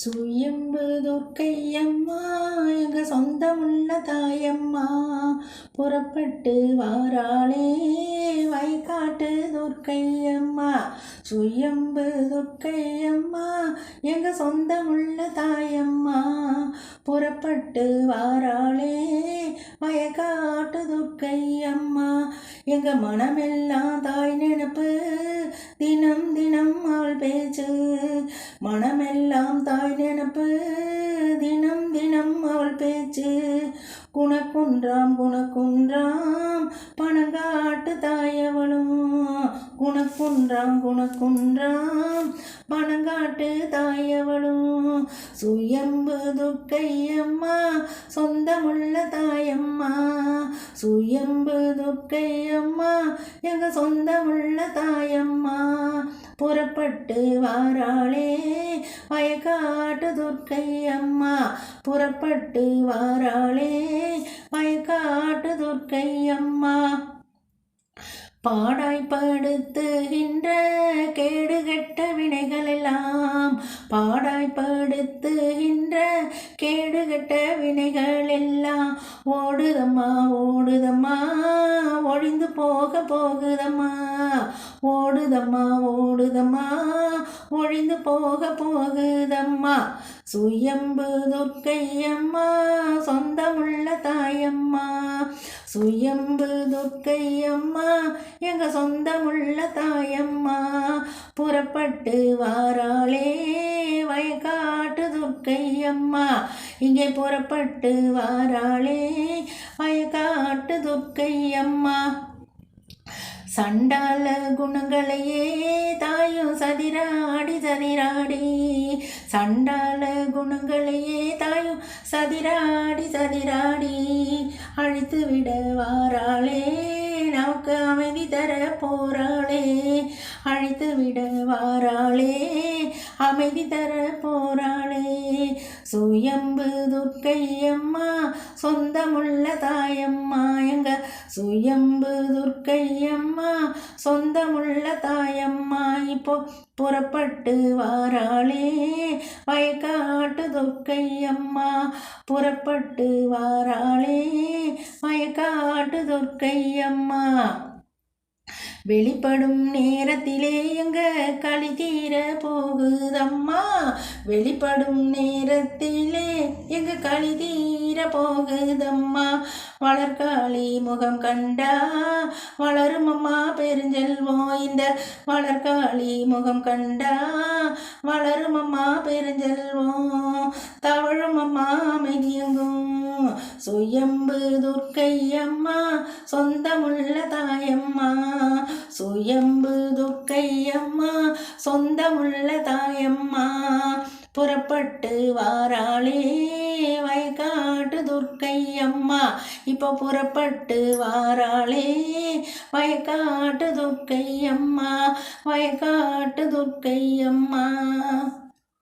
சுயம்பு துர்க்கையம்மா எங்க சொந்தமுள்ள தாயம்மா புறப்பட்டு வாராளே வைகாட்டு துர்க்கையம்மா. சுயம்பு துர்க்கையம்மா எங்க சொந்தமுள்ள தாயம்மா புறப்பட்டு வாராளே வயக்காட்டு துர்க்கையம்மா. எங்க மனமெல்லாம் தாய் நினப்பு தினம் தினம் அவள் பேச்சு. மனமெல்லாம் தாய் நினப்பு தினம் தினம் அவள் பேச்சு. குணக்குன்றாம் குணக்குன்றாம் பணங்காட்டு தாயவளும். குணக்குன்றாம் குணக்குன்றாம் பணங்காட்டு தாயவளும். சுயம்பு துர்க்கையம்மா சொந்தமுள்ள தாயம்மா. சுயம்பு துர்க்கையம்மா எங்க சொந்தமுள்ள தாயம்மா புறப்பட்டு வாராளே வயக்காட்டு துர்க்கையம்மா. புறப்பட்டு வாராளே வயக்காட்டு துர்க்கையம்மா. பாடாய்படுத்துகின்ற கேடுகெட்ட வினைகளெல்லாம் பாடாய்படுத்துகின்ற கேடுகெட்ட வினைகளெல்லாம் ஓடுதம்மா ஓடுதம்மா ஒழிந்து போக போகுதம்மா. ஓடுதம்மா ஓடுதம்மா ஒழிந்து போக போகுதம்மா. சுயம்பு துர்க்கையம்மா சொந்தமுள்ள தாயம்மா. சுயம்பு துர்க்கையம்மா எங்க சொந்தமுள்ள தாயம்மா புறப்பட்டு வாராளே வயக்காட்டு துர்க்கையம்மா. இங்கே புறப்பட்டு வாராளே வயக்காட்டு துர்க்கையம்மா. சண்டால குணங்களையே தாயும் சதிராடி சதிராடி. சண்டால குணங்களையே தாயும் சதிராடி சதிராடி அழித்து விட வாராளே நமக்கு அமைதி தர போராளே. அழித்து விட வாராளே அமைதி தர போராளே. சுயம்பு துர்க்கையம்மா சொந்தமுள்ள தாயம்மா எங்க சுயம்பு துர்க்கையம்மா சொந்தமுள்ள தாயம்மா. இப்போ புறப்பட்டு வாராளே வயக்காட்டு துர்க்கையம்மா. புறப்பட்டு வாராளே வயக்காட்டு துர்க்கையம்மா. வெளிப்படும் நேரத்திலே எங்க களி தீர போகுதம்மா. வெளிப்படும் நேரத்திலே எங்க களி தீர போகுதம்மா. வளர்காளி முகம் கண்டா வளரும் அம்மா பெருஞ்செல்வம். இந்த வளர்காளி முகம் கண்டா வளரும் அம்மா பெருஞ்செல்வம். தவழும் அம்மா அமைதியங்கும். சுயம்பு துர்க்கையம்மா சொந்தமுள்ள தாயம்மா. சுயம்பு துர்க்கையம்மா சொந்தமுள்ள தாயம்மா புறப்பட்டு வாராளே வயக்காட்டு துர்க்கையம்மா. இப்போ புறப்பட்டு வாராளே வயக்காட்டு துர்க்கையம்மா. வயக்காட்டு துர்க்கையம்மா.